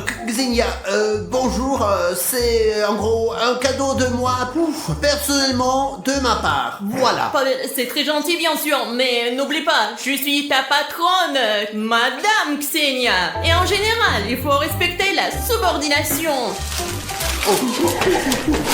Xenia, bonjour, c'est en gros un cadeau de moi, personnellement, de ma part, voilà. C'est très gentil bien sûr, mais n'oublie pas, je suis ta patronne, Madame Xenia. Et en général, il faut respecter la subordination.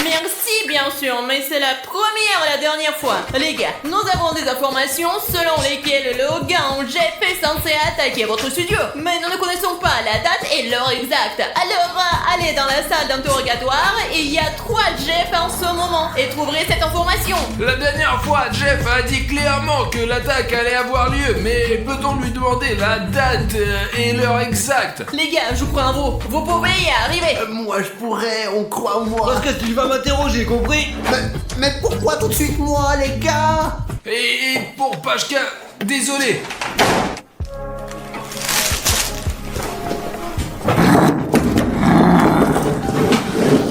Merci bien sûr, mais c'est la première et la dernière fois. Les gars, nous avons des informations selon lesquelles le Hogan Jeff est censé attaquer votre studio. Mais nous ne connaissons pas la date et l'heure exacte. Alors, allez dans la salle d'interrogatoire et il y a 3 Jeff en ce moment et trouverez cette information. La dernière fois, Jeff a dit clairement que l'attaque allait avoir lieu, mais peut-on lui demander la date et l'heure exacte? Les gars, je crois en vous. Vous pouvez y arriver. Moi je pourrais, on croit en moi. Parce que tu vas m'interroger, compris? Mais pourquoi tout de suite moi, les gars? Et pour Pashka, désolé.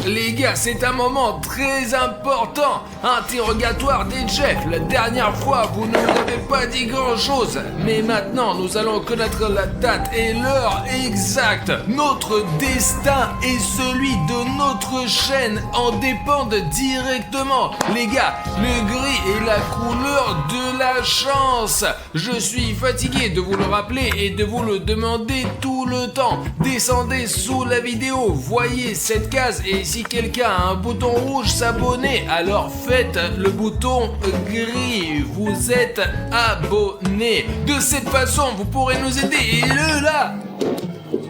Les gars, c'est un moment très important. Interrogatoire des Jeff. La dernière fois, vous ne nous avez pas dit grand-chose. Mais maintenant, nous allons connaître la date et l'heure exacte. Notre destin et celui de notre chaîne en dépendent directement. Les gars, le gris est la couleur de la chance. Je suis fatigué de vous le rappeler et de vous le demander tout le temps. Descendez sous la vidéo, voyez cette case et si quelqu'un a un bouton rouge s'abonner, alors faites le bouton gris. Vous êtes abonné. De cette façon, vous pourrez nous aider. Et eux là,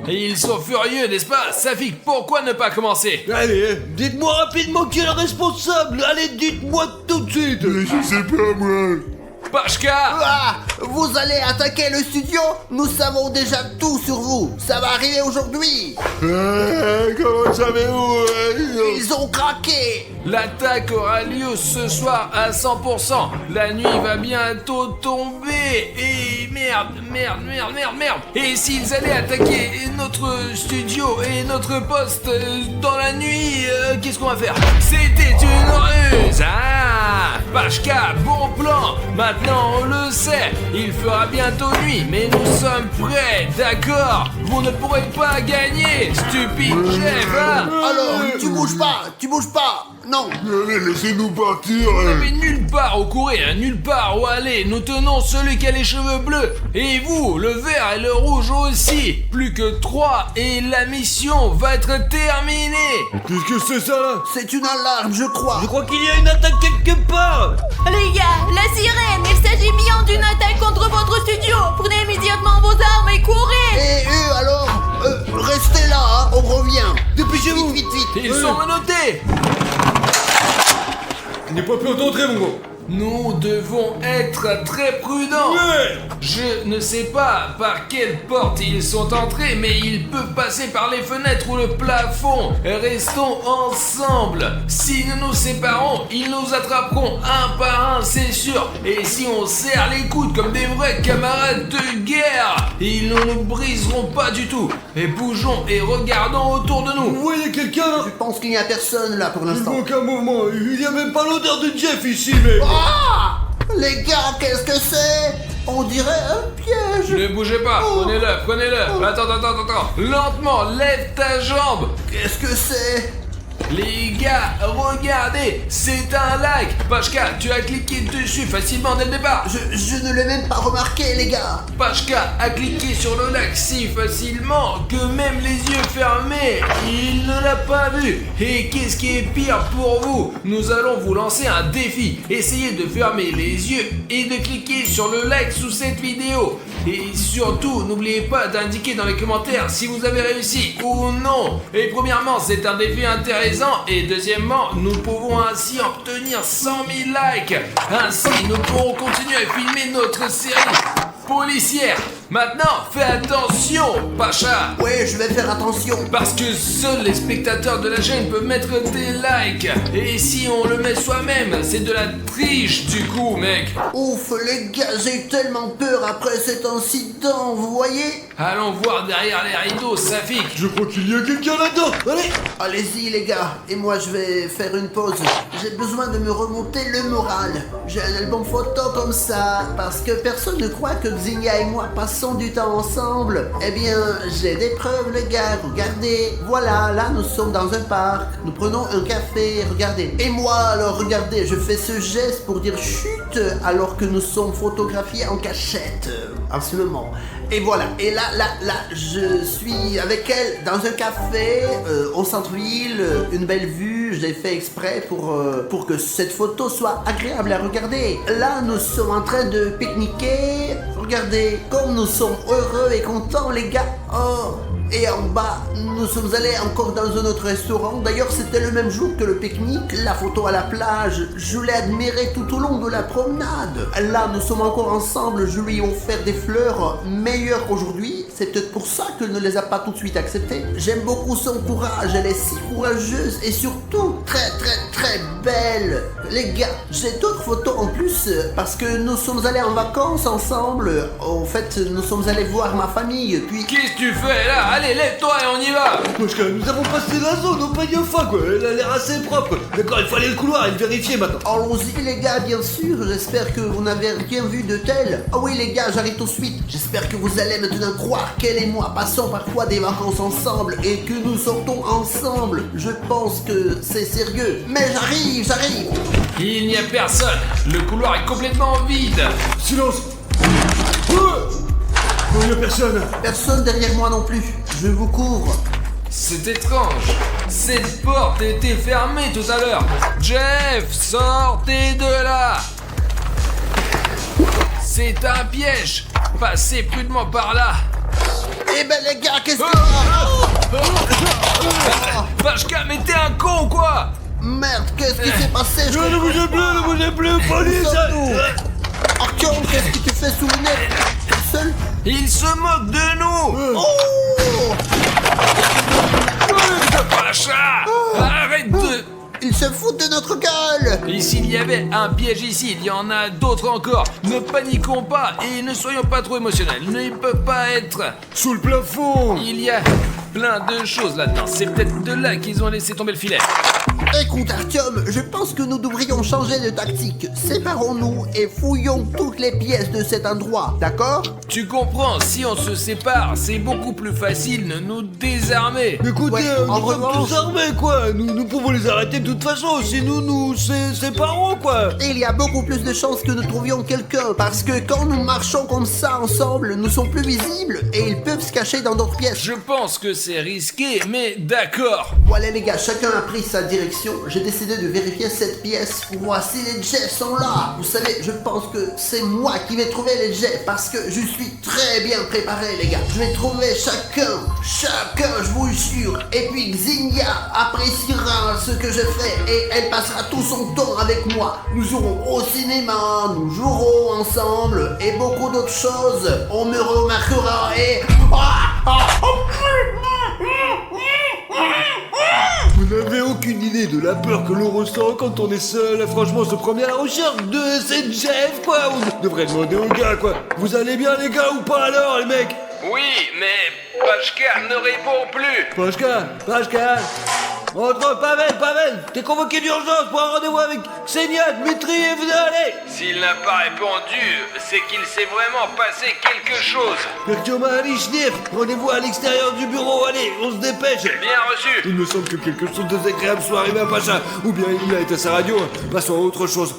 ils sont furieux, n'est-ce pas? Safik, pourquoi ne pas commencer? Allez, dites-moi rapidement qui est le responsable. Allez, dites-moi tout de suite. Mais je sais pas moi. Pashka! Ah, vous allez attaquer le studio? Nous savons déjà tout sur vous. Ça va arriver aujourd'hui. Comment savez-vous? Ils ont craqué. L'attaque aura lieu ce soir à 100%. La nuit va bientôt tomber. Et merde. Et s'ils allaient attaquer notre studio et notre poste dans la nuit, qu'est-ce qu'on va faire? C'était une ruse. Ah, Pashka, bon plan. Maintenant on le sait. Il fera bientôt nuit, mais nous sommes prêts, d'accord? Vous ne pourrez pas gagner, stupide chef, hein? Alors, tu bouges pas. Non. Allez, laissez-nous partir. Vous n'avez nulle part où courir, nulle part où aller. Nous tenons celui qui a les cheveux bleus. Et vous, le vert et le rouge aussi. Plus que 3 et la mission va être terminée. Qu'est-ce que c'est ça là? C'est une alarme, je crois. Je crois qu'il y a une attaque quelque part. Les gars, la sirène, il s'agit bien d'une attaque contre votre studio. Prenez immédiatement vos armes et courez. Et eux alors, restez là, hein, on revient. Dépêchez-vous. Vite. Ils sont menottés. Je n'ai pas pu entrer, mon gros. Nous devons être très prudents. Ouais. Je ne sais pas par quelle porte ils sont entrés, mais ils peuvent passer par les fenêtres ou le plafond. Restons ensemble. Si nous nous séparons, ils nous attraperont un par un, c'est sûr. Et si on serre les coudes comme des vrais camarades de guerre, ils ne nous briseront pas du tout. Et bougeons et regardons autour de Vous nous. voyez quelqu'un là? Je pense qu'il n'y a personne là pour Il l'instant. manque un mouvement. Il n'y a même pas l'odeur de Jeff ici, mec. Ah! Les gars, qu'est-ce que c'est? On dirait un piège. Ne bougez pas, prenez-le. Attends. Lentement, lève ta jambe. Qu'est-ce que c'est? Les gars, regardez, c'est un like. Pashka, tu as cliqué dessus facilement dès le départ. Je ne l'ai même pas remarqué, les gars. Pashka a cliqué sur le like si facilement que même les yeux fermés, il ne l'a pas vu. Et qu'est-ce qui est pire pour vous? Nous allons vous lancer un défi. Essayez de fermer les yeux et de cliquer sur le like sous cette vidéo. Et surtout, n'oubliez pas d'indiquer dans les commentaires si vous avez réussi ou non. Et premièrement, c'est un défi intéressant. Et deuxièmement, nous pouvons ainsi obtenir 100 000 likes. Ainsi, nous pourrons continuer à filmer notre série policière. Maintenant, fais attention, Pacha. Ouais, je vais faire attention. Parce que seuls les spectateurs de la chaîne peuvent mettre des likes. Et si on le met soi-même, c'est de la triche du coup, mec. Ouf, les gars, j'ai eu tellement peur après cet incident, vous voyez? Allons voir derrière les rideaux, Safik. Je crois qu'il y a quelqu'un là-dedans. Allez. Allez-y, les gars. Et moi, je vais faire une pause. J'ai besoin de me remonter le moral. J'ai un album photo comme ça, parce que personne ne croit que Xenia et moi passons passons du temps ensemble. Eh bien, j'ai des preuves, les gars. Regardez. Voilà, là, nous sommes dans un parc. Nous prenons un café. Regardez. Et moi, alors, regardez, je fais ce geste pour dire chut, alors que nous sommes photographiés en cachette. En ce moment. Et voilà. Et là, je suis avec elle dans un café au centre-ville. Une belle vue. Je l'ai fait exprès pour que cette photo soit agréable à regarder. Là, nous sommes en train de pique-niquer. Regardez, comme nous sommes heureux et contents, les gars. Oh, et en bas, nous sommes allés encore dans un autre restaurant. D'ailleurs, c'était le même jour que le pique-nique. La photo à la plage, je l'ai admirée tout au long de la promenade. Là, nous sommes encore ensemble. Je lui ai offert des fleurs meilleures qu'aujourd'hui. C'est peut-être pour ça qu'elle ne les a pas tout de suite acceptées. J'aime beaucoup son courage. Elle est si courageuse et surtout très belle. Les gars, j'ai d'autres photos en plus parce que nous sommes allés en vacances ensemble. En fait, nous sommes allés voir ma famille. Puis Qu'est-ce que tu fais là? Allez, lève-toi et on y va. Pashka, nous avons passé la zone au panier fin, quoi. Elle a l'air assez propre. D'accord, il faut aller le couloir et le vérifier maintenant. allons-y les gars, bien sûr. J'espère que vous n'avez rien vu de tel. Ah oui les gars, j'arrive tout de suite. J'espère que vous allez maintenant croire qu'elle et moi passons parfois des vacances ensemble et que nous sortons ensemble. Je pense que c'est sérieux. Mais j'arrive. Il n'y a personne. Le couloir est complètement vide. Silence. Il n'y a personne. Personne derrière moi non plus. Je vous couvre. C'est étrange. Cette porte était fermée tout à l'heure. Jeff, sortez de là. C'est un piège. Passez prudemment par là. Eh ben les gars, qu'est-ce que... Pashka, mais t'es un con quoi? Merde, qu'est-ce qui s'est passé? Ne bougez plus, police. Artyom, qu'est-ce que tu fais sous le nez? Tout seul? Il se moque de nous. Oh! Pasha, arrête de... Il se fout de notre gueule! Et s'il y avait un piège ici, il y en a d'autres encore. Ne paniquons pas et ne soyons pas trop émotionnels. Ne peut pas être... Sous le plafond. Il y a plein de choses là-dedans. C'est peut-être de là qu'ils ont laissé tomber le filet. Écoute Artyom, je pense que nous devrions changer de tactique. Séparons-nous et fouillons toutes les pièces de cet endroit, d'accord? Tu comprends, si on se sépare, c'est beaucoup plus facile de nous désarmer. Écoutez, Ouais, en nous sommes revanche- tous armés, quoi. Nous pouvons les arrêter de toute façon. Si nous séparons, quoi. Il y a beaucoup plus de chances que nous trouvions quelqu'un, parce que quand nous marchons comme ça ensemble, nous sommes plus visibles et ils peuvent se cacher dans d'autres pièces. Je pense que c'est risqué, mais d'accord. Voilà les gars, chacun a pris sa direction. J'ai décidé de vérifier cette pièce pour voir si les jets sont là. Vous savez, je pense que c'est moi qui vais trouver les jets parce que je suis très bien préparé les gars. Je vais trouver chacun, je vous jure. Et puis Xenia appréciera ce que je fais et elle passera tout son temps avec moi. Nous irons au cinéma, nous jouerons ensemble et beaucoup d'autres choses. On me remarquera et... Vous n'avez aucune idée de la peur que l'on ressent quand on est seul. Franchement, se promener à la recherche de cette Jeff, quoi. On devrait demander aux gars, quoi. Vous allez bien, les gars, ou pas alors, les mecs? Oui, mais Pashka ne répond plus. Pashka. Entre, Pavel, t'es convoqué d'urgence pour un rendez-vous avec Xenia, Dmitri et vous allez. S'il n'a pas répondu, c'est qu'il s'est vraiment passé quelque chose. Artyom Alichnev, rendez-vous à l'extérieur du bureau, allez, on se dépêche. Bien reçu. Il me semble que quelque chose de désagréable soit arrivé à Pacha, ou bien il a été à sa radio, passons à autre chose.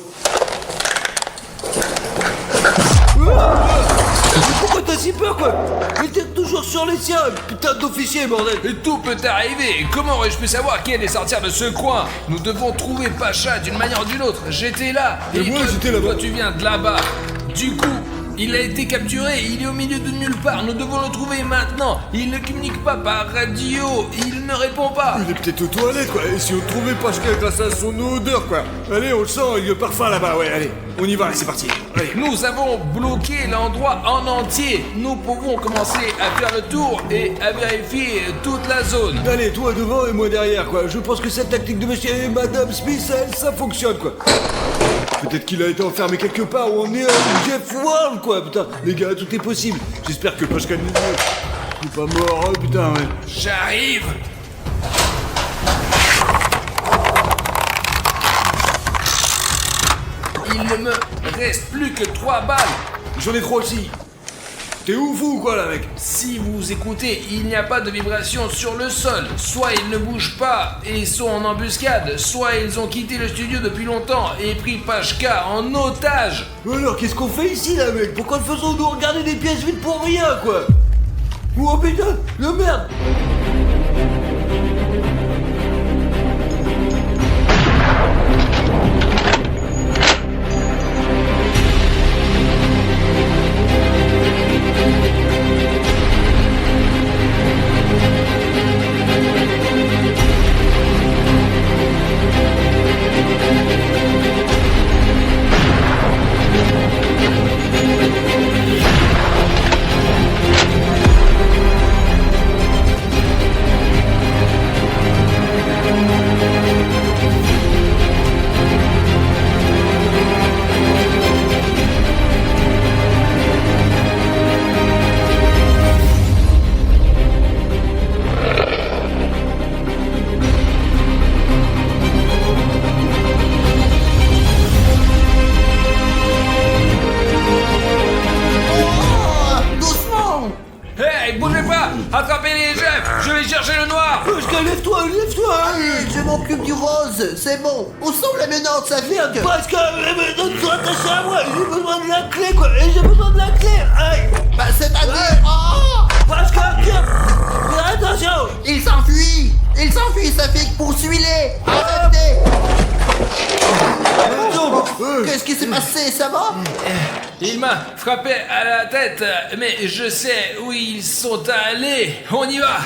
Pourquoi t'as si peur, quoi? Mais t'es toujours sur les siens, putain d'officier, bordel. Et tout peut arriver. Comment aurais-je pu savoir qui allait sortir de ce coin? Nous devons trouver Pacha d'une manière ou d'une autre. J'étais là. Et moi, toi- j'étais là-bas. Toi, tu viens de là-bas. Du coup, il a été capturé. Il est au milieu de nulle part. Nous devons le trouver maintenant. Il ne communique pas par radio. Il ne répond pas. Il est peut-être aux toilettes, quoi. Et si on trouvait Pashka grâce à son odeur, quoi. Allez, on le sent, il y a le parfum là-bas, ouais, allez. On y va, allez, c'est parti. Allez. Nous avons bloqué l'endroit en entier. Nous pouvons commencer à faire le tour et à vérifier toute la zone. Allez, toi devant et moi derrière, quoi. Je pense que cette tactique de monsieur et madame Smith, ça fonctionne, quoi. Peut-être qu'il a été enfermé quelque part où on est à Jeff World, quoi, putain. Les gars, tout est possible. J'espère que Pashka n'est pas mort, oh, putain, ouais. J'arrive. Il ne me reste plus que 3 balles. J'en ai 3 aussi. T'es ouf ou quoi là, mec? Si vous écoutez, il n'y a pas de vibration sur le sol. Soit ils ne bougent pas et sont en embuscade, soit ils ont quitté le studio depuis longtemps et pris Pashka en otage. Alors, qu'est-ce qu'on fait ici, là, mec? Pourquoi faisons-nous regarder des pièces vides pour rien, quoi? Oh putain, la merde! Hey, bougez pas! Attrapez les Jeff! Je vais chercher le noir! Pascal, lève-toi, lève-toi! Allez, je m'occupe du rose, c'est bon. Où sont les menottes, ça vient que... Pascal, donne-toi attaché à moi! J'ai besoin de la clé, quoi! Et j'ai besoin de la clé! Aïe! Bah, c'est-à-dire... Oh, Pascal, tiens! Fais attention! il s'enfuit. Il s'enfuit, ça fait que poursuivez-les. Arrêtez. Qu'est-ce qui s'est passé, ça va? Il m'a frappé à la tête, mais je sais où ils sont allés. On y va!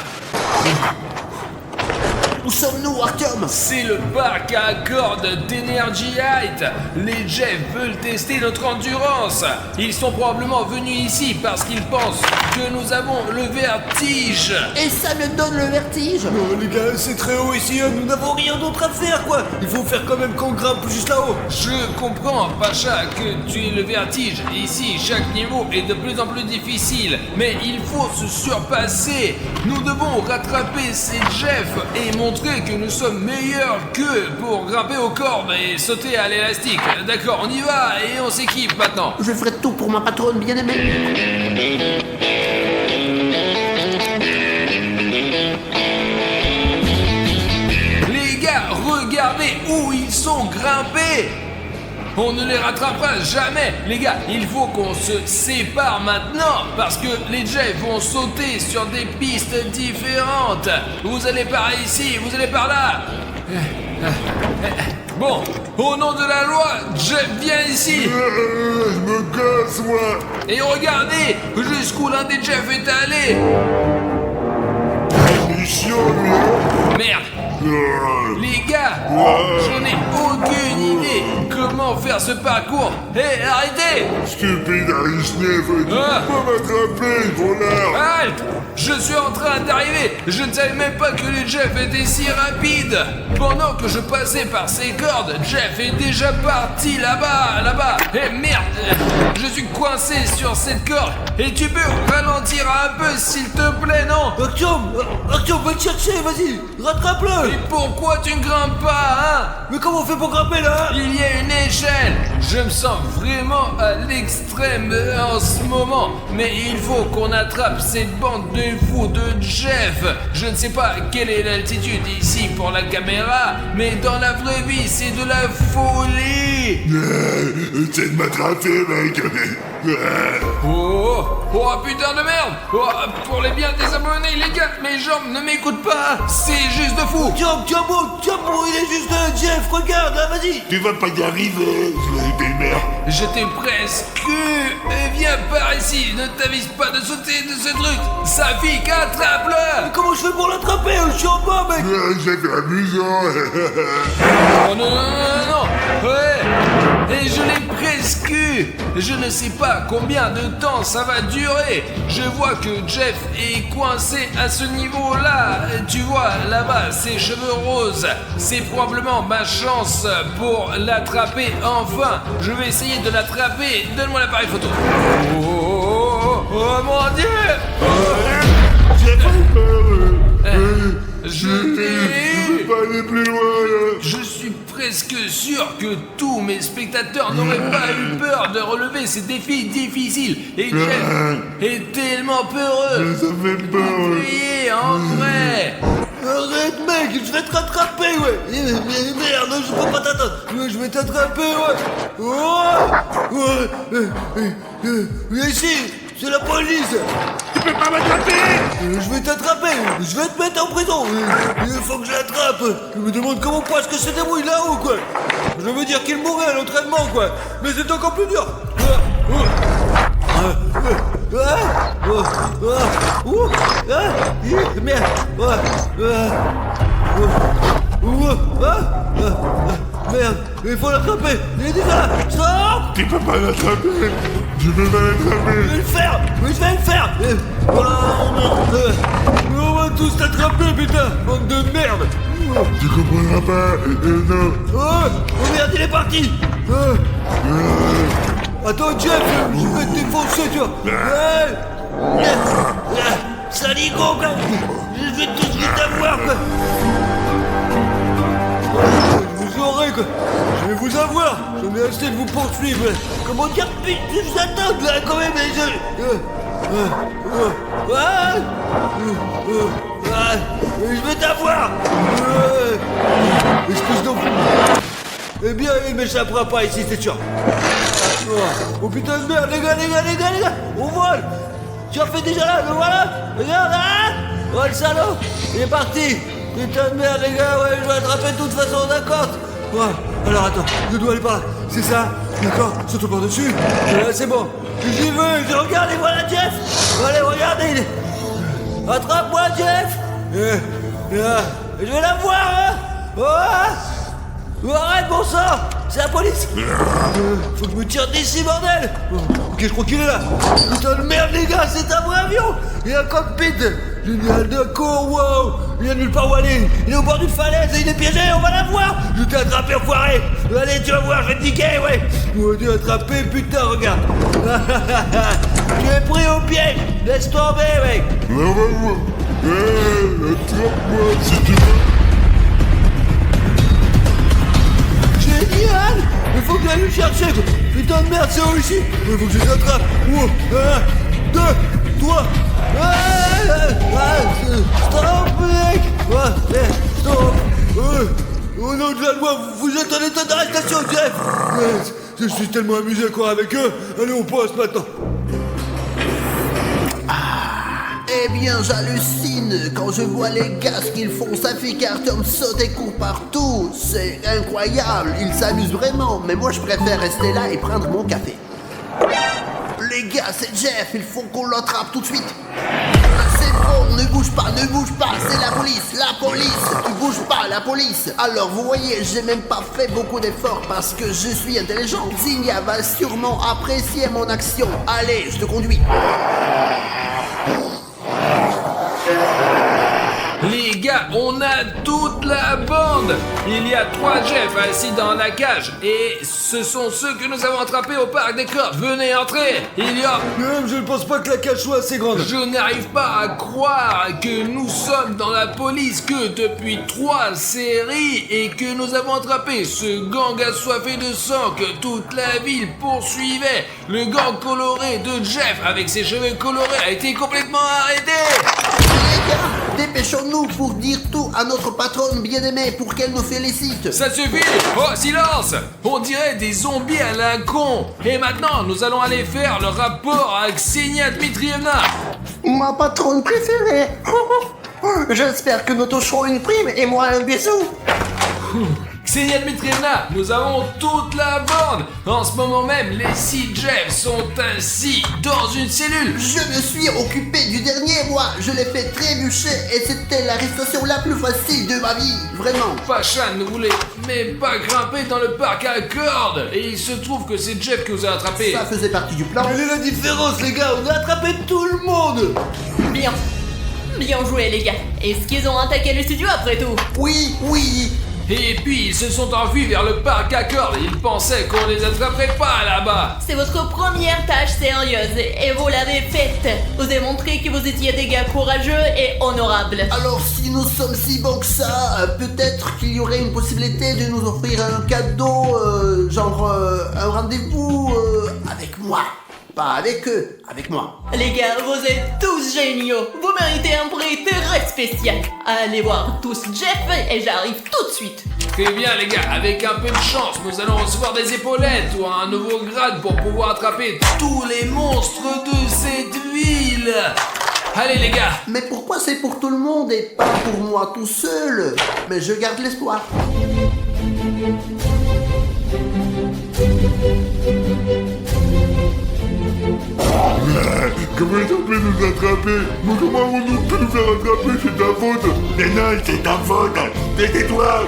Où sommes-nous, Artyom? C'est le parc à cordes d'Energy Height. Les Jeff veulent tester notre endurance. Ils sont probablement venus ici parce qu'ils pensent que nous avons le vertige. Et ça me donne le vertige. Oh, les gars, c'est très haut ici, hein. Nous n'avons rien d'autre à faire, quoi! Il faut faire quand même qu'on grimpe juste là-haut! Je comprends, Pacha, que tu aies le vertige. Ici, chaque niveau est de plus en plus difficile. Mais il faut se surpasser. Nous devons rattraper ces Jeff et montrer que nous sommes meilleurs qu'eux pour grimper aux cordes et sauter à l'élastique. D'accord, on y va et on s'équipe maintenant. Je ferai tout pour ma patronne bien-aimée. Les gars, regardez où ils sont grimpés. On ne les rattrapera jamais. Les gars, il faut qu'on se sépare maintenant parce que les Jeff vont sauter sur des pistes différentes. Vous allez par ici, vous allez par là. Bon, au nom de la loi, Jeff, viens ici. Je me casse, moi. Et regardez jusqu'où l'un des Jeff est allé. Il est chiant, lui, hein. Merde. Les gars, je n'ai aucune idée comment faire ce parcours. Hé, arrêtez! Stupide Arisnev, tu peux Ah. pas m'attraper, voleur. Halte! Je suis en train d'arriver. Je ne savais même pas que le Jeff était si rapide. Pendant que je passais par ces cordes, Jeff est déjà parti là-bas. Eh merde! Je suis coincé sur cette corde. Et tu peux ralentir un peu, s'il te plaît, non? Artyom, va te chercher, vas-y! Rattrape-le! Et pourquoi tu ne grimpes pas, hein? Mais comment on fait pour grimper, là? Il y a une échelle. Je me sens vraiment à l'extrême en ce moment. Mais il faut qu'on attrape cette bande de fous de Jeff. Je ne sais pas quelle est l'altitude ici pour la caméra, mais dans la vraie vie, c'est de la folie. Essaie de m'attraper, mec. Oh putain de merde. Oh, pour les biens des abonnés, les gars, mes jambes ne m'écoutent pas. C'est juste de fou. Tiens, bon, il est juste Jeff, regarde, là, vas-y! Tu vas pas y arriver, t'es merde. J'étais presque. Viens par ici, ne t'avise pas de sauter de ce truc. Safik, attrape-le. Mais comment je fais pour l'attraper? Je suis en bas, mec! C'est amusant. Oh non. Ouais. Et je l'ai presque eu. Je ne sais pas combien de temps ça va durer. Je vois que Jeff est coincé à ce niveau-là. Tu vois, là-bas, ses cheveux roses. C'est probablement ma chance pour l'attraper enfin. Je vais essayer de l'attraper. Donne-moi l'appareil photo. Oh mon Dieu. J'ai pas peur. Je l'ai eu. Je peux pas aller plus loin, là. Je suis presque sûr que tous mes spectateurs n'auraient pas eu peur de relever ces défis difficiles. Et Jeff est tellement peureux. Ça fait peur. Priez en vrai. Arrête mec, je vais te rattraper, ouais. Merde, je peux pas t'attendre. Je vais t'attraper, ouais. Viens ici, c'est la police. Tu peux pas m'attraper. Je vais t'attraper, je vais te mettre en prison. Il faut que je l'attrape. Je me demande comment est-ce que se débrouille là-haut, quoi. Je veux dire qu'il mourrait à l'entraînement, quoi. Mais c'est encore plus dur. Merde. Merde, il faut l'attraper. Il est déjà là. Stop. Tu peux pas l'attraper. Tu peux pas l'attraper. Je vais le faire. Oui, je vais le faire. On va tous t'attraper, putain. Bande de merde. Tu comprendras pas. Non. Oh merde, il est parti. Attends, Jeff, je vais te défoncer, tu vois. Saligo, quoi. Je vais tout de suite avoir, quoi. Je vous aurai, quoi. Je vais vous avoir. J'en ai assez de vous poursuivre. Comment dire, putain, je vous attends, là, quand même. Je vais t'avoir. Espèce d'enfant. Eh bien, il m'échappera pas ici, c'est sûr. Oh putain de merde, les gars, on vole. Tu as fait déjà là, le voilà. Regarde là. Oh le salaud, il est parti. Putain de merde, les gars, ouais, je vais attraper de toute façon, d'accord. Ouais, alors attends, je dois aller par là. C'est ça, d'accord, saute par-dessus. Là, c'est bon. J'y vais, je regarde, et voilà Jeff. Allez, regardez. Attrape-moi, Jeff. Je vais la voir, hein. Oh, arrête, bon sang. C'est la police. Faut que je me tire d'ici, bordel. Ok, je crois qu'il est là. Putain de merde, les gars, c'est un vrai avion. Il y a un cockpit. Génial, d'accord, wow. Il y a nulle part où aller. Il est au bord d'une falaise et il est piégé, on va l'avoir. Je t'ai attrapé, enfoiré. Allez, tu vas voir, je vais te niquer, ouais. Je t'ai attrapé, putain, regarde. Tu es pris au piège. Laisse tomber, mec. On va voir. Attrape-moi si tu veux. Génial. Il faut que j'aille le chercher. Putain de merde, c'est où ici. Il faut que je les attrape. 1, 2, 3. Stop, mec. Stop. Au nom de la loi, vous êtes en état d'arrestation, Jeff. Je suis tellement amusé à courir avec eux. Allez, on passe maintenant. Eh bien, j'hallucine quand je vois les gars ce qu'ils font. Ça fait Carton saute et court partout. C'est incroyable. Ils s'amusent vraiment. Mais moi, je préfère rester là et prendre mon café. Les gars, c'est Jeff. Il faut qu'on l'attrape tout de suite. C'est bon, ne bouge pas, c'est la police, tu bouges pas, la police. Alors vous voyez, j'ai même pas fait beaucoup d'efforts parce que je suis intelligent. Zinga va sûrement apprécier mon action. Allez, je te conduis. Les gars, on a toute la bande. Il y a 3 Jeff assis dans la cage et ce sont ceux que nous avons attrapés au parc des cordes. Venez entrer. Il y a... Même je ne pense pas que la cage soit assez grande. Je n'arrive pas à croire que nous sommes dans la police que depuis 3 séries et que nous avons attrapé ce gang assoiffé de sang que toute la ville poursuivait. Le gang coloré de Jeff avec ses cheveux colorés a été complètement arrêté. Les gars, dépêchons-nous pour dire tout à notre patronne bien-aimée pour qu'elle nous félicite. Ça suffit. Oh, silence. On dirait des zombies à la con. Et maintenant, nous allons aller faire le rapport à Ksenia Dmitrievna. Ma patronne préférée. J'espère que nous toucherons une prime et moi un bisou. Ksenia Dmitrievna, nous avons toute la bande. En ce moment même, les 6 Jeff sont ainsi dans une cellule. Je me suis occupé du dernier, moi. Je l'ai fait trébucher et c'était l'arrestation la plus facile de ma vie. Vraiment. Pacha ne voulait même pas grimper dans le parc à cordes. Et il se trouve que c'est Jeff qui vous a attrapé. Ça faisait partie du plan. Quelle est la différence, les gars? On a attrapé tout le monde. Bien joué les gars. Est-ce qu'ils ont attaqué le studio après tout? Oui. Et puis ils se sont enfuis vers le parc à cordes. Ils pensaient qu'on les attraperait pas là-bas. C'est votre première tâche sérieuse et vous l'avez faite. Vous avez montré que vous étiez des gars courageux et honorables. Alors si nous sommes si bons que ça, peut-être qu'il y aurait une possibilité de nous offrir un cadeau, genre un rendez-vous avec moi. Pas avec eux, avec moi. Les gars, vous êtes tous géniaux. Vous méritez un prix très spécial. Allez voir tous Jeff et j'arrive tout de suite. Très bien les gars, avec un peu de chance, nous allons recevoir des épaulettes ou un nouveau grade pour pouvoir attraper tous les monstres de cette ville. Allez les gars. Mais pourquoi c'est pour tout le monde et pas pour moi tout seul? Mais je garde l'espoir. Comment ils ont pu nous attraper? Mais comment avons-nous pu nous faire attraper? C'est ta faute! Mais non, c'est ta faute! Tais-toi!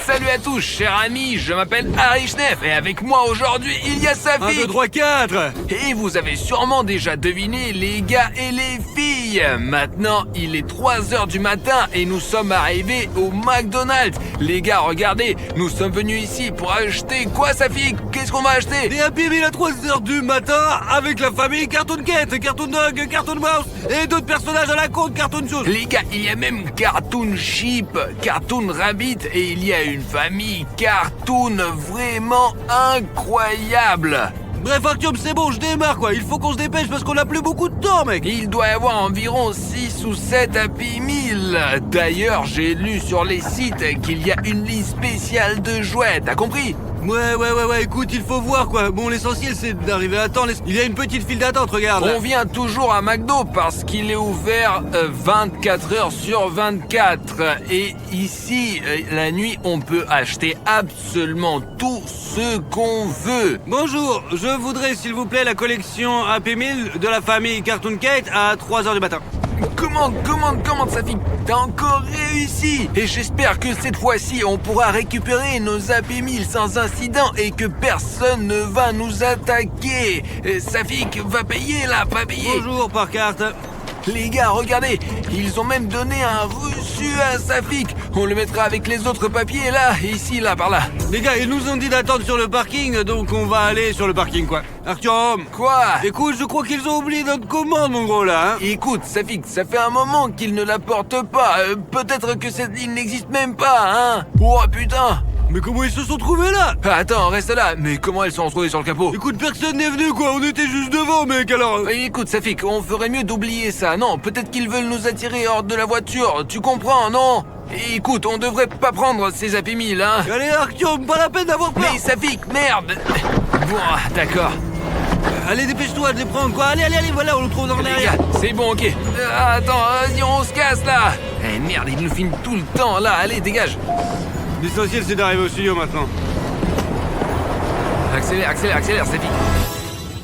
Salut à tous, chers amis, je m'appelle Harry Schneff et avec moi aujourd'hui il y a Safi. 1, 2, 3, 4. Et vous avez sûrement déjà deviné les gars et les filles. Maintenant, il est 3h du matin et nous sommes arrivés au McDonald's. Les gars, regardez, nous sommes venus ici pour acheter quoi, Safi? Qu'est-ce qu'on va acheter? Des Happy Meal à 3h du matin avec la famille Cartoon Cat, Cartoon Dog, Cartoon Mouse et d'autres personnages à la con de Cartoon Shoes. Les gars, il y a même Cartoon Sheep, Cartoon Rabbit et il y a une famille Cartoon vraiment incroyable. Bref, Artyom, c'est bon, je démarre quoi. Il faut qu'on se dépêche parce qu'on a plus beaucoup de temps, mec. Il doit y avoir environ 6 ou 7 Happy Meal. D'ailleurs, j'ai lu sur les sites qu'il y a une liste spéciale de jouets, t'as compris? Ouais, écoute, il faut voir quoi. Bon, l'essentiel c'est d'arriver à temps. Il y a une petite file d'attente, regarde. On vient toujours à McDo parce qu'il est ouvert 24 heures sur 24. Et ici, la nuit, on peut acheter absolument tout ce qu'on veut. Bonjour, je voudrais s'il vous plaît la collection Happy Meal de la famille Cartoon Cat à 3h du matin. Comment, Safi? T'as encore réussi! Et j'espère que cette fois-ci, on pourra récupérer nos Happy Meal sans incident et que personne ne va nous attaquer. Safik va payer là, pas payer. Bonjour, par carte. Les gars, regardez, ils ont même donné un reçu à Safik. On le mettra avec les autres papiers là, ici, là, par là. Les gars, ils nous ont dit d'attendre sur le parking, donc on va aller sur le parking, quoi. Artyom! Quoi? Écoute, je crois qu'ils ont oublié notre commande, mon gros, là, hein. Écoute, Safik, ça fait un moment qu'ils ne la portent pas. Peut-être que cette ligne n'existe même pas, hein. Oh, putain! Mais comment ils se sont trouvés là? Attends, reste là. Mais comment elles sont retrouvées sur le capot? Écoute, personne n'est venu, quoi. On était juste devant, mec, alors... Écoute, Safik, on ferait mieux d'oublier ça. Non, peut-être qu'ils veulent nous attirer hors de la voiture. Tu comprends, non? Écoute, on devrait pas prendre ces Happy Meal, hein. Allez, Artyom, pas la peine d'avoir peur. Mais Safik, merde. Bon, d'accord. Allez, dépêche-toi de les prendre, quoi. Allez, voilà, on le trouve dans Les l'arrière. gars, c'est bon, ok. Attends, vas-y, on se casse, là. Merde, ils nous filment tout le temps, là. Allez, dégage. L'essentiel, c'est d'arriver au studio, maintenant. Accélère, Safik.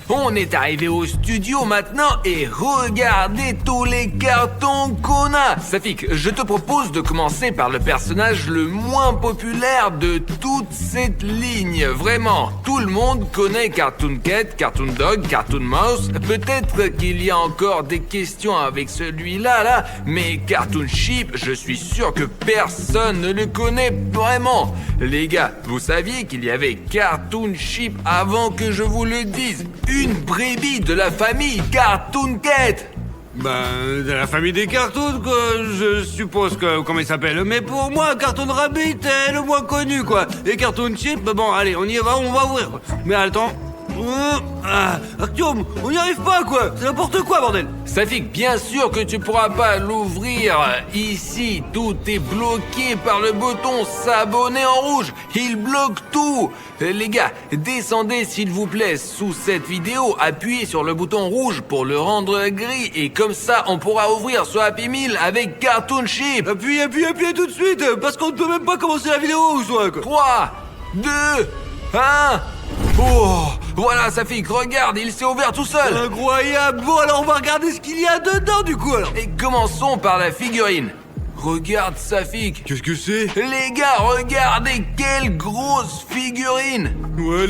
On est arrivé au studio maintenant et regardez tous les cartons qu'on a. Safik, je te propose de commencer par le personnage le moins populaire de toute cette ligne. Vraiment, tout le monde connaît Cartoon Cat, Cartoon Dog, Cartoon Mouse. Peut-être qu'il y a encore des questions avec celui-là, là, mais Cartoon Sheep, je suis sûr que personne ne le connaît vraiment. Les gars, vous saviez qu'il y avait Cartoon Sheep avant que je vous le dise? Une brebis de la famille Cartoon Cat. Ben, de la famille des cartoons, quoi, je suppose que, comment il s'appelle. Mais pour moi, Cartoon Rabbit est le moins connu, quoi. Et Cartoon Chip, bon, allez, on y va, on va ouvrir, quoi. Mais attends... Artyom, on n'y arrive pas, quoi. C'est n'importe quoi, bordel. Safik, bien sûr que tu pourras pas l'ouvrir. Ici, tout est bloqué par le bouton s'abonner en rouge. Il bloque tout. Les gars, descendez s'il vous plaît sous cette vidéo. Appuyez sur le bouton rouge pour le rendre gris. Et comme ça, on pourra ouvrir ce Happy Meal avec Cartoon Sheep. Appuyez tout de suite, parce qu'on ne peut même pas commencer la vidéo ou soit, quoi. 3, 2, 1... Oh, voilà Safik, regarde, il s'est ouvert tout seul. Incroyable. Bon, alors on va regarder ce qu'il y a dedans du coup alors. Et commençons par la figurine. Regarde Safik. Qu'est-ce que c'est? Les gars, regardez quelle grosse figurine. Ouais,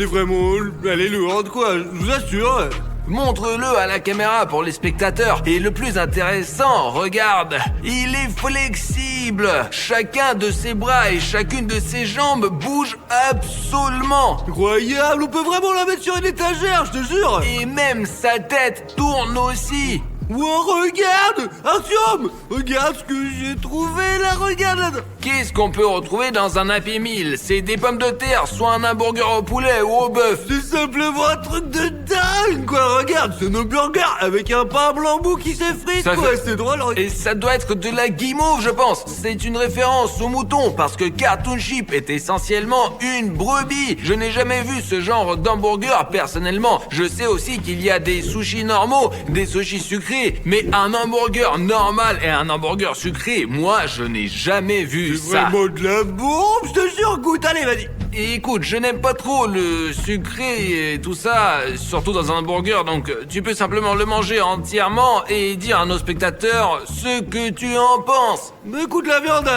elle est lourde quoi, je vous assure. Montre-le à la caméra pour les spectateurs. Et le plus intéressant, regarde, il est flexible. Chacun de ses bras et chacune de ses jambes bouge absolument. Incroyable, on peut vraiment la mettre sur une étagère, je te jure. Et même sa tête tourne aussi. Wow, regarde, Artyom, regarde ce que j'ai trouvé là, regarde là. Qu'est-ce qu'on peut retrouver dans un Happy Meal? C'est des pommes de terre, soit un hamburger au poulet ou au bœuf. C'est simplement un truc de dingue, quoi. Regarde, c'est un hamburger avec un pain blanc-mou qui s'effrite, Ça quoi. fait- C'est drôle. Regarde. Et ça doit être de la guimauve, je pense. C'est une référence au mouton, parce que Cartoon Chip est essentiellement une brebis. Je n'ai jamais vu ce genre d'hamburger, personnellement. Je sais aussi qu'il y a des sushis normaux, des sushis sucrés, mais un hamburger normal et un hamburger sucré, moi, je n'ai jamais vu C'est ça. vraiment de la bombe, je te jure, goûte, allez, vas-y. Et écoute, je n'aime pas trop le sucré et tout ça, surtout dans un hamburger, donc tu peux simplement le manger entièrement et dire à nos spectateurs ce que tu en penses. Mais écoute, la viande,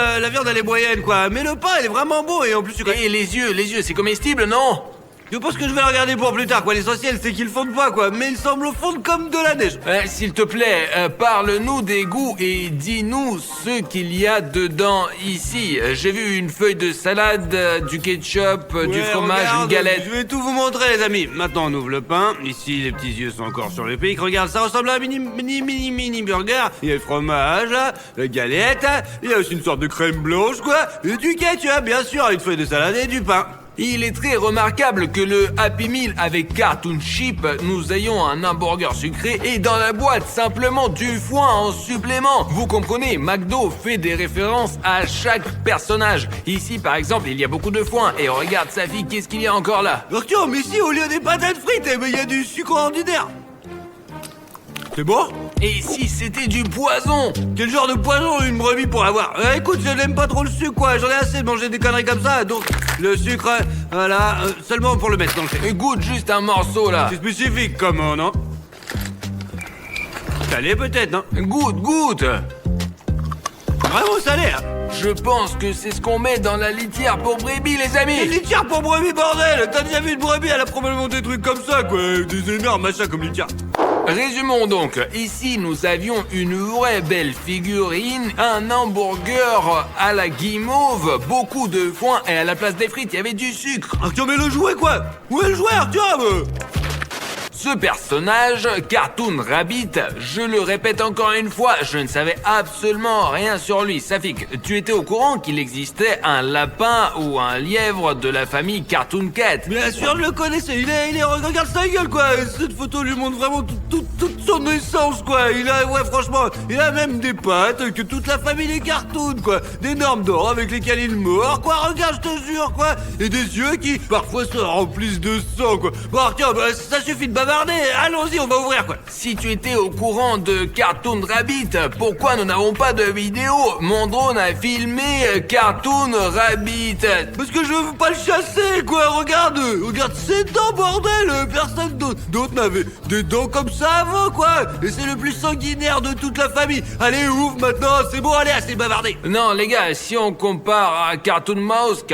elle est moyenne, quoi. Mais le pain, il est vraiment bon et en plus, Et les yeux, c'est comestible, non? je pense que je vais le regarder pour plus tard, quoi. L'essentiel, c'est qu'ils fondent pas, quoi. Mais ils semblent fondre comme de la neige. S'il te plaît, parle-nous des goûts et dis-nous ce qu'il y a dedans ici. J'ai vu une feuille de salade, du ketchup, du Ouais, fromage, regarde, une galette. Je vais tout vous montrer, les amis. Maintenant, on ouvre le pain. Ici, les petits yeux sont encore sur le pic. Regarde, ça ressemble à un mini burger. Il y a le fromage, là, la galette. Il y a aussi une sorte de crème blanche, quoi. Et du ketchup, bien sûr, une feuille de salade et du pain. Il est très remarquable que le Happy Meal avec Cartoon Chip, nous ayons un hamburger sucré et dans la boîte simplement du foin en supplément. Vous comprenez, McDo fait des références à chaque personnage. Ici par exemple, il y a beaucoup de foin et regarde sa fille, qu'est-ce qu'il y a encore là? Arthur, mais ici, au lieu des patates frites, eh ben, il y a du sucre ordinaire. C'est bon? Et si c'était du poison? Quel genre de poison une brebis pour avoir? Écoute, je n'aime pas trop le sucre, quoi. J'en ai assez de manger des conneries comme ça. Donc, le sucre, voilà, seulement pour le mettre dans le thé. Goûte juste un morceau là. C'est spécifique, comment, non? Salé peut-être, non? Goûte. Vraiment salé, hein? Je pense que c'est ce qu'on met dans la litière pour brebis, les Une amis. litière pour brebis, bordel! T'as déjà vu une brebis? Elle a probablement des trucs comme ça, quoi. Des énormes machins comme litière. Résumons donc, ici nous avions une vraie belle figurine, un hamburger à la guimauve, beaucoup de foin et à la place des frites il y avait du sucre. Arthur, mais le jouet, quoi? Où est le jouet, Arthur? Ce personnage, Cartoon Rabbit, je le répète encore une fois, je ne savais absolument rien sur lui. Safik, tu étais au courant qu'il existait un lapin ou un lièvre de la famille Cartoon Cat? Bien sûr, je le connaissais. Il est, regarde sa gueule, quoi. Cette photo lui montre vraiment toute son essence, quoi. Ouais, franchement, il a même des pattes que toute la famille des cartoons, quoi. D'énormes dents avec lesquelles il mord, quoi. Regarde, je te jure, quoi. Et des yeux qui, parfois, se remplissent de sang, quoi. Bon, tiens, bah, ça suffit de bavarder. Allons-y, on va ouvrir, quoi. Si tu étais au courant de Cartoon Rabbit, pourquoi nous n'avons pas de vidéo? Mon drone a filmé Cartoon Rabbit. Parce que je veux pas le chasser, quoi. Regarde ses dents, bordel. Personne d'autre n'avait des dents comme ça avant, quoi. Et c'est le plus sanguinaire de toute la famille. Allez, ouvre maintenant, c'est bon, allez, assez bavardé. Non les gars, si on compare à Cartoon Mouse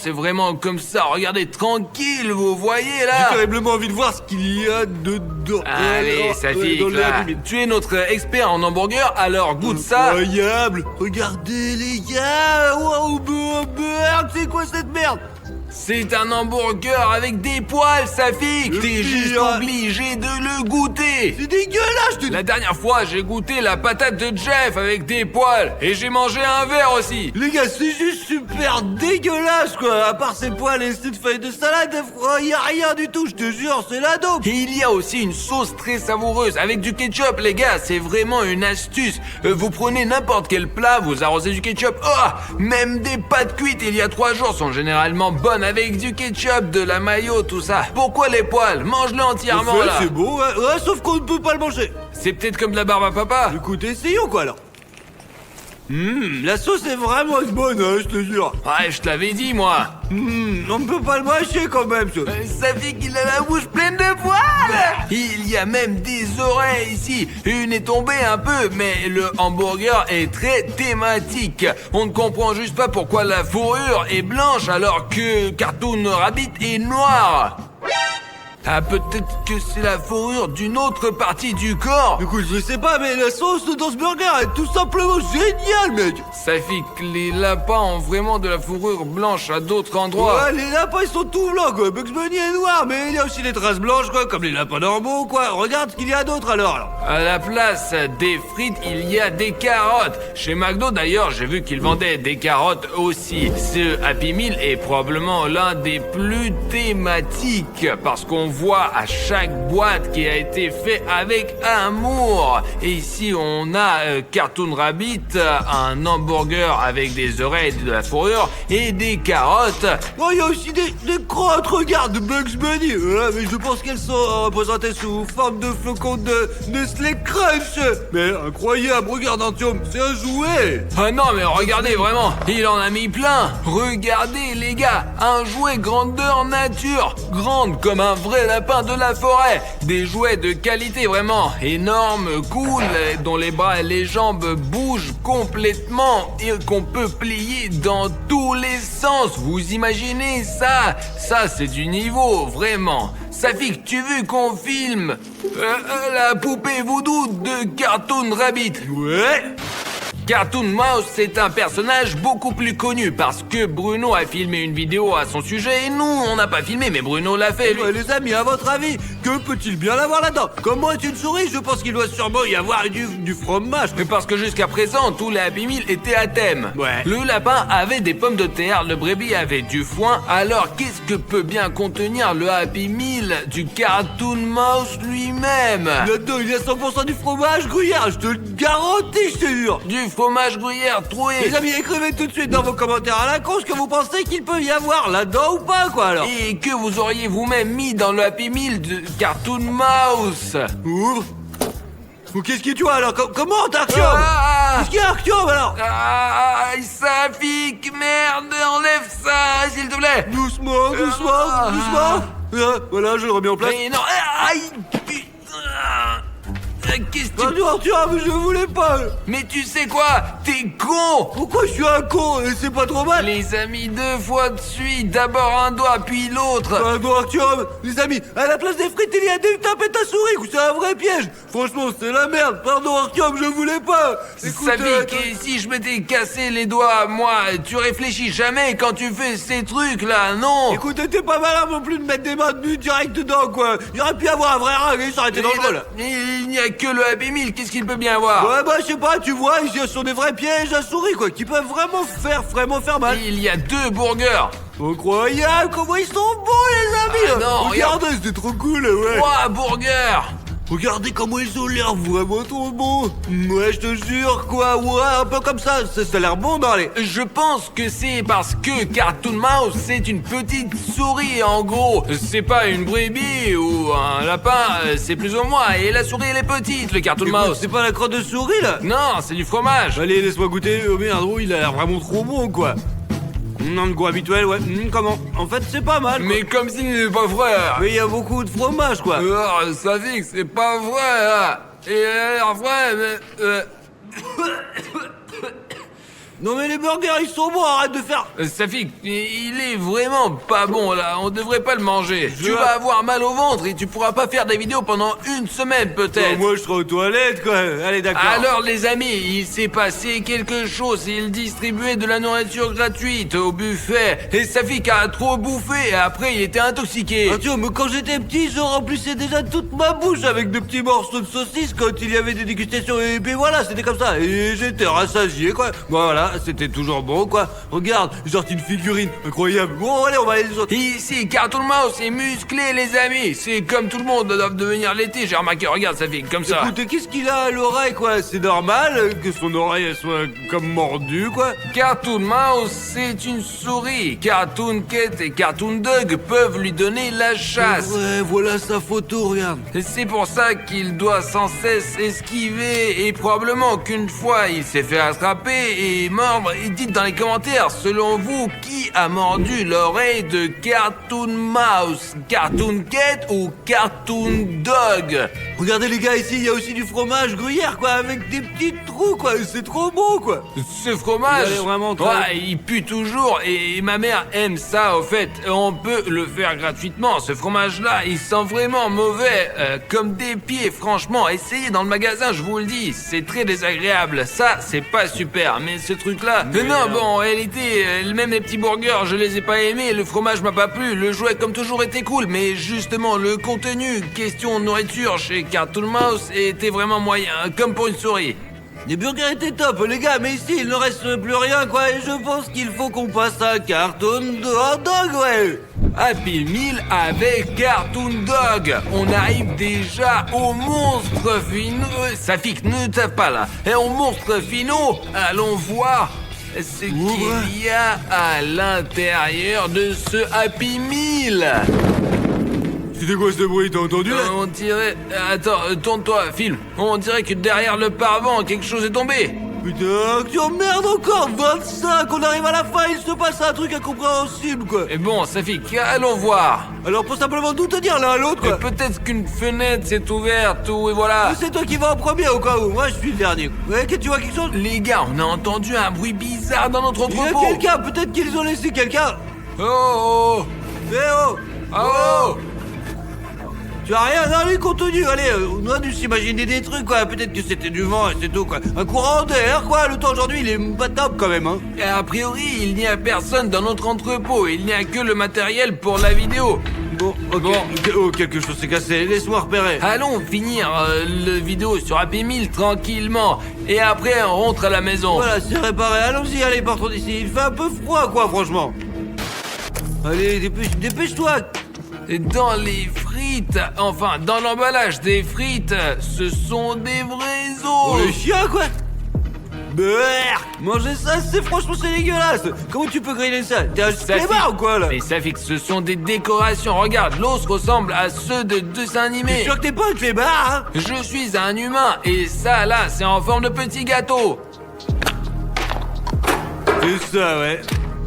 est vraiment comme ça. Regardez, tranquille, vous voyez J'ai là. terriblement envie de voir ce qu'il y a dedans. Allez, Safik, dans le là. Happy Meal. Tu es notre expert en hamburger, alors goûte ça. Incroyable. Regardez, les gars. Waouh, merde, c'est quoi cette merde? C'est un hamburger avec des poils, Safik. Le T'es juste pire. obligé de le goûter. C'est dégueulasse, je te La dernière fois, j'ai goûté la patate de Jeff avec des poils et j'ai mangé un verre aussi. Les gars, c'est juste super dégueulasse, quoi. À part ces poils et cette feuille de salade, y a rien du tout, je te jure, c'est la dope. Et il y a aussi une sauce très savoureuse avec du ketchup, les gars, c'est vraiment une astuce. Vous prenez n'importe quel plat, vous arrosez du ketchup. Oh, même des pâtes cuites il y a 3 jours sont généralement bonnes avec du ketchup, de la mayo, tout ça. Pourquoi les poils? Mange-le entièrement là. C'est beau, ouais, sauf qu'on ne peut pas le manger. C'est peut-être comme de la barbe à papa. Écoute, essayons, quoi, alors. La sauce est vraiment bonne, hein, je te jure. Ouais, je te l'avais dit, moi. On ne peut pas le mâcher quand même, ça. Ça fait qu'il a la bouche pleine de poils. Il y a même des oreilles ici. Une est tombée un peu, mais le hamburger est très thématique. On ne comprend juste pas pourquoi la fourrure est blanche alors que Cartoon Rabbit est noir. Ah, peut-être que c'est la fourrure d'une autre partie du corps. Écoute, je sais pas, mais la sauce dans ce burger est tout simplement géniale, mec. Ça fait que les lapins ont vraiment de la fourrure blanche à d'autres endroits. Ouais, les lapins ils sont tout blancs, quoi. Bugs Bunny est noir, mais il y a aussi des traces blanches, quoi, comme les lapins normaux, quoi. Regarde ce qu'il y a d'autre alors. À la place des frites, il y a des carottes. Chez McDo d'ailleurs, j'ai vu qu'ils vendaient des carottes aussi. Ce Happy Meal est probablement l'un des plus thématiques parce qu'on voit à chaque boîte qui a été fait avec amour. Et ici, on a Cartoon Rabbit, un hamburger avec des oreilles, de la fourrure et des carottes. Oh, il y a aussi des crottes, regarde, de Bugs Bunny. Mais je pense qu'elles sont représentées sous forme de flocons de Nestlé Crunch. Mais incroyable, regarde Antium, c'est un jouet. Ah non, mais regardez vraiment, il en a mis plein. Regardez les gars, un jouet grandeur nature, grande comme un vrai lapin de la forêt. Des jouets de qualité vraiment énormes, cool, dont les bras et les jambes bougent complètement et qu'on peut plier dans tous les sens. Vous imaginez ça? Ça c'est du niveau, vraiment. Safik, tu veux qu'on filme la poupée voodoo de Cartoon Rabbit? Ouais. Cartoon Mouse, c'est un personnage beaucoup plus connu parce que Bruno a filmé une vidéo à son sujet et nous, on n'a pas filmé, mais Bruno l'a fait, lui. Ouais, les amis, à votre avis, que peut-il bien avoir là-dedans? Comment est une souris? Je pense qu'il doit sûrement y avoir du fromage. Mais parce que jusqu'à présent, tous les Happy Meal étaient à thème. Ouais. Le lapin avait des pommes de terre, le brebis avait du foin. Alors, qu'est-ce que peut bien contenir le Happy Meal du Cartoon Mouse lui-même? Là-dedans, il y a 100% du fromage gruyère, je te le garantis, je te jure. Du fromage gruyère troué. Les amis, écrivez tout de suite dans vos commentaires à la con ce que vous pensez qu'il peut y avoir là-dedans ou pas, quoi, alors. Et que vous auriez vous-même mis dans le Happy Meal de Cartoon Mouse. Ouvre. Ou qu'est-ce que tu vois alors? Comment, Artyom? Ah, Qu'est-ce qu'il y a, Artyom, alors? ah, Safik, merde, enlève ça, s'il te plaît. Doucement, voilà, je le remets en place. Mais non, aïe, putain. Qu'est-ce que tu... Artyom, je voulais pas. Mais tu sais quoi? T'es con. Pourquoi je suis un con? Et c'est pas trop mal. Les amis, 2 fois de suite. D'abord un doigt, puis l'autre. Pardon, Artyom. Les amis, à la place des frites, il y a des tapettes à souris. C'est un vrai piège. Franchement, c'est la merde. Pardon, Artyom, je voulais pas. Écoute, Safik, et si je m'étais cassé les doigts, moi, tu réfléchis jamais quand tu fais ces trucs-là, non? écoute, t'es pas malin non plus de mettre des mains nues direct dedans, quoi. Il aurait pu y avoir un vrai ring, ça aurait été drôle. Il n'y a que le Happy Meal, qu'est-ce qu'il peut bien avoir? Ouais, bah, je sais pas, tu vois, ici, ce sont des vrais pièges à souris, quoi, qui peuvent vraiment faire mal. Il y a 2 burgers. Incroyable, comment ils sont beaux, les amis. Ah non, regardez, c'était trop cool, ouais. 3 burgers. Regardez comment ils ont l'air vraiment trop bons. Ouais, je te jure, quoi, ouais, un peu comme ça a l'air bon dans les... Je pense que c'est parce que Cartoon Mouse, c'est une petite souris, en gros. C'est pas une brebis ou un lapin, c'est plus ou moins. Et la souris, elle est petite, le Cartoon Écoute, Mouse. c'est pas la crotte de souris, là? Non, c'est du fromage. Allez, laisse-moi goûter. Oh merde, oh, il a l'air vraiment trop bon, quoi. Non, de goût habituel, ouais. Comment? En fait, c'est pas mal, quoi. Mais comme si c'est pas vrai. Mais il y a beaucoup de fromage, quoi. Ça dit que c'est pas vrai. Hein. Et vrai, mais... Non mais les burgers ils sont bons, arrête de faire... Safik, il est vraiment pas bon là, on devrait pas le manger. Tu vas avoir mal au ventre et tu pourras pas faire des vidéos pendant 1 semaine peut-être. Moi je serai aux toilettes quoi, allez d'accord. Alors les amis, il s'est passé quelque chose, il distribuait de la nourriture gratuite au buffet. Et Safik a trop bouffé et après il était intoxiqué. Ah, tu vois, mais quand j'étais petit, je remplissais déjà toute ma bouche avec de petits morceaux de saucisses quand il y avait des dégustations. Et puis voilà, c'était comme ça. Et j'étais rassasié quoi. Voilà, c'était toujours bon quoi. Regarde, j'ai sorti une figurine, incroyable. Bon allez, on va aller les autres. Ici, Cartoon Mouse est musclé les amis. C'est comme tout le monde doit devenir l'été, j'ai remarqué, regarde Safik, comme ça. Écoute, qu'est-ce qu'il a à l'oreille quoi? C'est normal que son oreille elle soit comme mordue quoi. Cartoon Mouse, c'est une souris. Cartoon Cat et Cartoon Dog peuvent lui donner la chasse. Ouais, voilà sa photo, regarde. Et c'est pour ça qu'il doit sans cesse esquiver et probablement qu'une fois il s'est fait attraper et mordre. Et dites dans les commentaires, selon vous, qui a mordu l'oreille de Cartoon Mouse? Cartoon Cat ou Cartoon Dog? Regardez les gars, ici il y a aussi du fromage gruyère quoi, avec des petits trous quoi, c'est trop bon quoi. Ce fromage, Il a l'air vraiment très- ouais, il pue toujours et ma mère aime ça au fait. On peut le faire gratuitement. Ce fromage-là, il sent vraiment mauvais, comme des pieds. Franchement, essayez dans le magasin, je vous le dis, c'est très désagréable. Ça, c'est pas super. Mais ce truc-là, non, bon, en réalité, même les petits burgers, je les ai pas aimés. Le fromage m'a pas plu. Le jouet, comme toujours, était cool. Mais justement, le contenu, question nourriture chez Cartoon Mouse, était vraiment moyen, comme pour une souris. Les burgers étaient top les gars, mais ici il ne reste plus rien quoi, et je pense qu'il faut qu'on passe à Cartoon de hot dog ouais. Happy Meal avec Cartoon Dog. On arrive déjà aux monstres finaux. Safik, ne tape pas là. Et aux monstres finaux, allons voir ce qu'il y a à l'intérieur de ce Happy Meal. C'était quoi ce bruit, t'as entendu là? On dirait... Attends, tourne-toi, filme. On dirait que derrière le paravent, quelque chose est tombé. Putain, tu emmerdes encore 25, on arrive à la fin, il se passe un truc incompréhensible quoi. Et bon, Safik, allons voir. Alors pour simplement tout te dire l'un à l'autre quoi. Peut-être qu'une fenêtre s'est ouverte ou et voilà. C'est toi qui vas en premier au cas où, moi je suis le dernier. Ouais, que tu vois quelque chose? Les gars, on a entendu un bruit bizarre dans notre Il y a entrepôt. quelqu'un, peut-être qu'ils ont laissé quelqu'un. Oh oh Eh oh. oh. Tu as rien dans lui contenu, allez, on a dû s'imaginer des trucs quoi, peut-être que c'était du vent et c'est tout quoi. Un courant d'air quoi, le temps aujourd'hui il est pas top quand même hein. Et a priori, il n'y a personne dans notre entrepôt. Il n'y a que le matériel pour la vidéo. Bon, ok, Bon. Oh, quelque chose s'est cassé, laisse-moi repérer. Allons finir le vidéo sur Happy Meal tranquillement. Et après, on rentre à la maison. Voilà, c'est réparé, allons-y, allez, partons d'ici, il fait un peu froid quoi franchement. Allez, dépêche-toi. Et dans les frites, enfin, dans l'emballage des frites, ce sont des vrais Oh os. les chiens quoi. Brrr, manger ça, franchement c'est dégueulasse. Comment tu peux griller ça? T'es un Ça clébard fait- ou quoi là? Mais ça fait que ce sont des décorations. Regarde, l'os ressemble à ceux de dessins T'es animés. sûr que t'es pas un clébard hein? Je suis un humain et ça là, c'est en forme de petit gâteau. C'est ça ouais.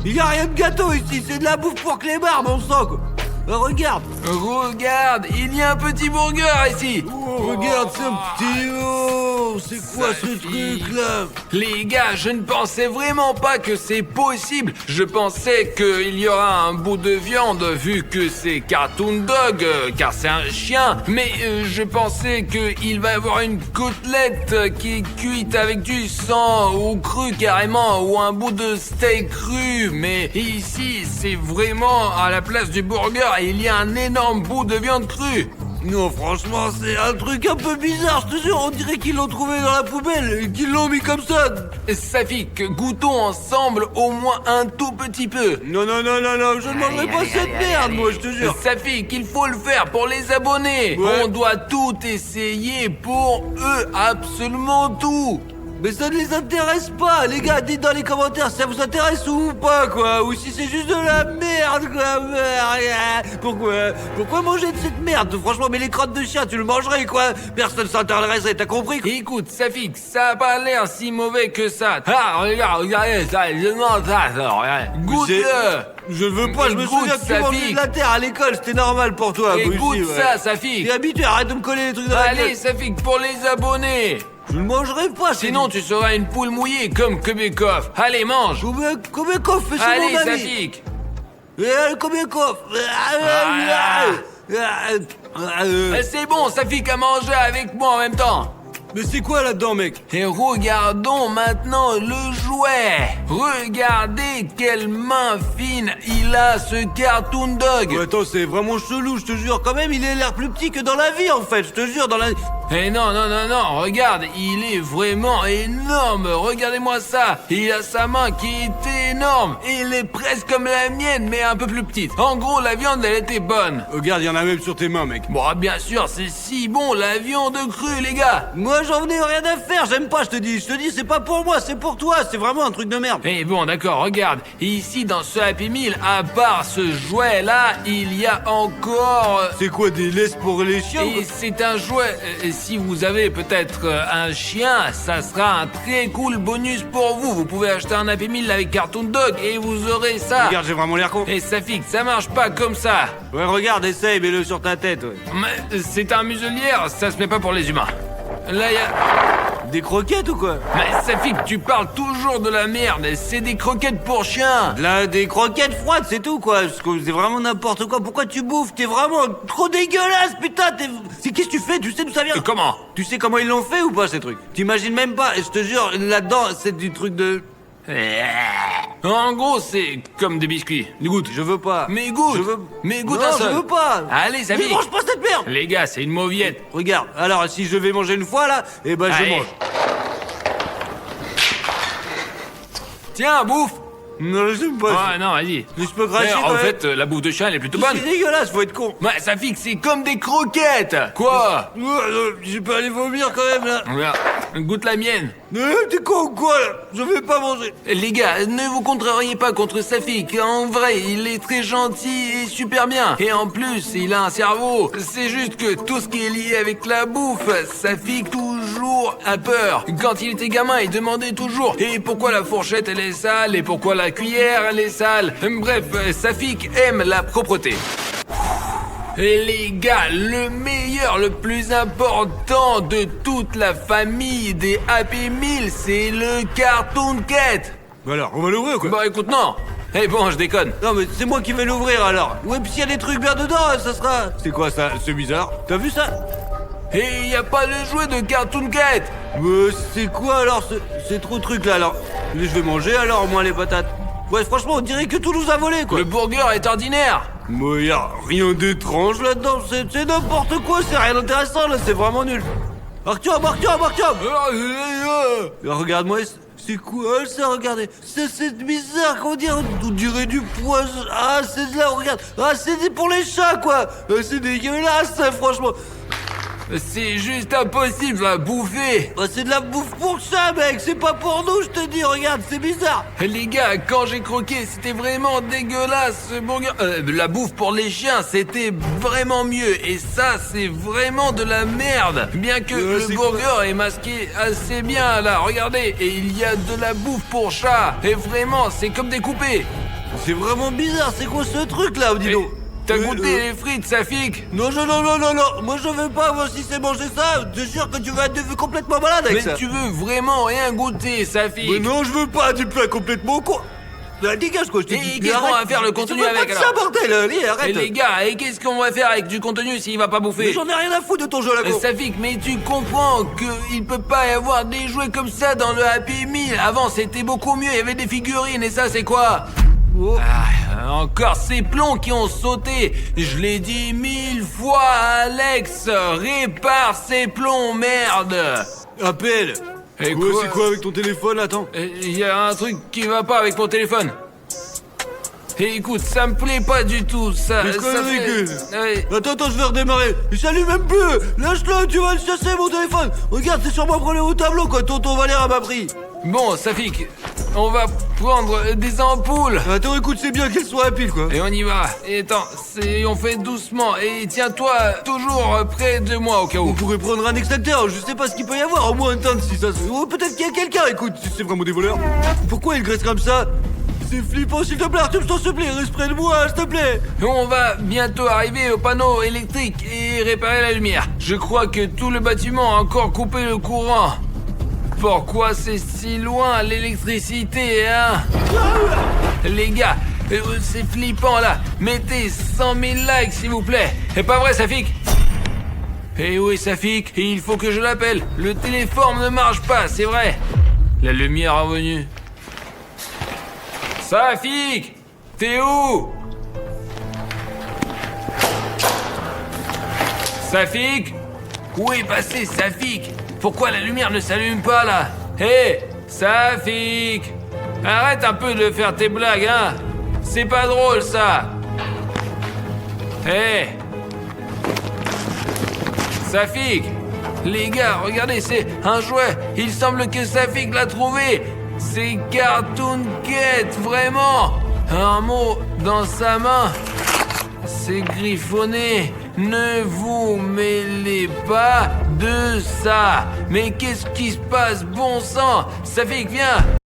Il y a rien de gâteau ici, c'est de la bouffe pour clébard mon sang quoi. Regarde. Regarde, il y a un petit burger ici. Regarde ce petit oh, c'est quoi Ça ce fille. truc là? Les gars, je ne pensais vraiment pas que c'est possible. Je pensais qu'il y aura un bout de viande vu que c'est Cartoon Dog, car c'est un chien. Mais je pensais qu'il va y avoir une côtelette qui est cuite avec du sang ou cru carrément, ou un bout de steak cru. Mais ici, c'est vraiment à la place du burger, il y a un énorme bout de viande crue. Non franchement c'est un truc un peu bizarre, je te jure, on dirait qu'ils l'ont trouvé dans la poubelle et qu'ils l'ont mis comme ça. Safik, goûtons ensemble au moins un tout petit peu. Non, je ne mangerai pas cette merde moi je te jure. Safik, il faut le faire pour les abonnés. Ouais. On doit tout essayer pour eux, absolument tout. Mais ça ne les intéresse pas, les gars, dites dans les commentaires si ça vous intéresse ou pas, quoi, ou si c'est juste de la merde, quoi. Pourquoi manger de cette merde? Franchement, mais les crottes de chien, tu le mangerais, quoi. Personne s'intéresserait, t'as compris? Écoute, Safik, ça a pas l'air si mauvais que ça. Ah, regardez ça, je mange ça, regarde. Goûte-le. Je ne veux pas, je me Écoute, souviens que tu mangeais Safik. de la terre à l'école, c'était normal pour toi. moi Écoute aussi, ouais. ça, Safik. T'es habitué, arrête de me coller les trucs dans la Allez, gueule. Safik, pour les abonnés. Je ne mangerai pas, Sinon, tu seras une poule mouillée comme Kubekov. Allez, mange. Combien coffre, c'est Allez, mon ami. Safik. Combien coffre. C'est bon, Safik a mangé avec moi en même temps. Mais c'est quoi là-dedans, mec? Et regardons maintenant le jouet. Regardez quelle main fine il a, ce Cartoon Dog. Ouais, attends, c'est vraiment chelou, je te jure. Quand même, il a l'air plus petit que dans la vie, en fait. Je te jure, dans la... Eh non, regarde, il est vraiment énorme. Regardez-moi ça. Il a sa main qui est énorme. Il est presque comme la mienne, mais un peu plus petite. En gros, la viande, elle était bonne. Regarde, il y en a même sur tes mains, mec. Bon, bien sûr, c'est si bon, la viande crue, les gars. Moi, j'en venais rien à faire. J'aime pas, je te dis, c'est pas pour moi, c'est pour toi. C'est vraiment un truc de merde. Eh bon, d'accord, regarde. Ici, dans ce Happy Meal, à part ce jouet-là, il y a encore... C'est quoi, des laisses pour les chiens? Et c'est un jouet... si vous avez peut-être un chien, ça sera un très cool bonus pour vous. Vous pouvez acheter un Happy Meal avec Cartoon Dog et vous aurez ça. Regarde, j'ai vraiment l'air con. Et Safik, ça marche pas comme ça. Ouais, regarde, essaye, mets-le sur ta tête, ouais. Mais c'est un muselière, ça se met pas pour les humains. Là, y a... Des croquettes ou quoi? Mais Safik, tu parles toujours de la merde. C'est des croquettes pour chiens. Là, des croquettes froides, c'est tout, quoi. Parce que c'est vraiment n'importe quoi. Pourquoi tu bouffes? T'es vraiment trop dégueulasse, putain. Qu'est-ce que tu fais? Tu sais d'où ça vient? Comment? Tu sais comment ils l'ont fait ou pas, ces trucs? T'imagines même pas. Et je te jure, là-dedans, c'est du truc de... En gros, c'est comme des biscuits. Goûte. Je veux pas. Mais goûte. Je veux... Mais goûte non, un seul. je veux pas. Allez, Mais Safik. mange pas cette merde. Les gars, c'est une mauviette. Regarde, alors si je vais manger une fois, là, eh ben je Allez. mange. Tiens, bouffe. Non, j'aime pas. Ouais, non, vas-y. Mais je peux cracher, Mais quand en même. fait, la bouffe de chien, elle est plutôt bonne. C'est dégueulasse, faut être con. Ouais, Safik, c'est comme des croquettes. Quoi? Je peux aller vomir quand même, là. Regarde, goûte la mienne. T'es con ou quoi, là? Je vais pas manger. Les gars, ne vous contrariez pas contre Safik. En vrai, il est très gentil et super bien. Et en plus, il a un cerveau. C'est juste que tout ce qui est lié avec la bouffe, Safik toujours a peur. Quand il était gamin, il demandait toujours et pourquoi la fourchette elle est sale et pourquoi la cuillère elle est sale. Bref, Safik aime la propreté. Et les gars, le meilleur, le plus important de toute la famille des Happy Meal, c'est le Cartoon Cat. Bah alors, on va l'ouvrir ou quoi? Bah écoute, non. Eh bon, je déconne. Non mais c'est moi qui vais l'ouvrir alors. Ouais, puis s'il y a des trucs bien dedans, ça sera... C'est quoi ça? C'est bizarre. T'as vu ça? Et y a pas le jouet de Cartoon Cat. C'est quoi alors ces trop trucs là alors? Je vais manger alors, moi les patates. Ouais, franchement, on dirait que tout nous a volé quoi. Le burger est ordinaire. Moi, y a rien d'étrange là-dedans, c'est n'importe quoi, c'est rien d'intéressant là, c'est vraiment nul. Artyom. Regarde-moi, c'est quoi ça, regardez. C'est bizarre, qu'on dirait, on dirait du poison. Ah, c'est de là, regarde. Ah, c'est pour les chats quoi. C'est dégueulasse ça, franchement. C'est juste impossible à bouffer. Bah, c'est de la bouffe pour ça, mec, c'est pas pour nous, je te dis, regarde, c'est bizarre. Les gars, quand j'ai croqué, c'était vraiment dégueulasse ce burger. La bouffe pour les chiens, c'était vraiment mieux. Et ça, c'est vraiment de la merde. Bien que le c'est burger est masqué assez bien là, regardez. Et il y a de la bouffe pour chat. Et vraiment, c'est comme découpé. C'est vraiment bizarre, c'est quoi ce truc là, dis donc? T'as goûté les frites, Safik? Non, moi je veux pas, moi si c'est manger ça, je te jure que tu vas être complètement malade avec Mais ça. tu veux vraiment rien goûter, Safik? Mais non, je veux pas, tu peux complètement con. Dégage quoi, je te dis. Et qu'est-ce qu'on va faire le contenu avec alors? alors? Ça bordel, allez, arrête. Et les gars, et qu'est-ce qu'on va faire avec du contenu s'il va pas bouffer? Mais j'en ai rien à foutre de ton jeu là, con. Safik, mais tu comprends qu'il peut pas y avoir des jouets comme ça dans le Happy Meal. Avant, c'était beaucoup mieux, il y avait des figurines, et ça, c'est quoi? Oh. Ah, encore ces plombs qui ont sauté. Je l'ai dit 1000 fois à Alex. Répare ces plombs, merde. Appelle. Et Ouais, quoi? c'est quoi avec ton téléphone, attends? Il y a un truc qui va pas avec mon téléphone. Et écoute, ça me plaît pas du tout, ça. Mais quoi ça avec fait... Ouais. Attends, je vais redémarrer. Il s'allume même plus. Lâche-le, tu vas le chasser mon téléphone. Regarde, c'est sur mon problème au tableau quoi, tonton Valère m'a pris. Bon, Safik, on va prendre des ampoules. Attends, écoute, c'est bien qu'elle soit à pile quoi. Et on y va. Et attends, on fait doucement. Et tiens-toi toujours près de moi au cas On où. pourrait prendre un extincteur, je sais pas ce qu'il peut y avoir, au moins un teinte si ça se... Oh, peut-être qu'il y a quelqu'un, écoute, si c'est vraiment des voleurs. Pourquoi ils graissent comme ça? C'est flippant, s'il te plaît, Artyom, s'il te plaît, reste près de moi, s'il te plaît. On va bientôt arriver au panneau électrique et réparer la lumière. Je crois que tout le bâtiment a encore coupé le courant. Pourquoi c'est si loin l'électricité, hein? Les gars, c'est flippant là. Mettez 100 000 likes s'il vous plaît. C'est pas vrai, Safik? Eh oui, Safik, il faut que je l'appelle. Le téléphone ne marche pas, c'est vrai. La lumière est revenue. Safik, t'es où? Safik? Où est passé Safik? Pourquoi la lumière ne s'allume pas là? Hé, Safik! Arrête un peu de faire tes blagues, hein? C'est pas drôle ça! Hé! Safik! Les gars, regardez, c'est un jouet! Il semble que Safik l'a trouvé! C'est Cartoon Cat, vraiment! Un mot dans sa main! C'est griffonné! Ne vous mêlez pas de ça. Mais qu'est-ce qui se passe, bon sang? Ça fait que viens.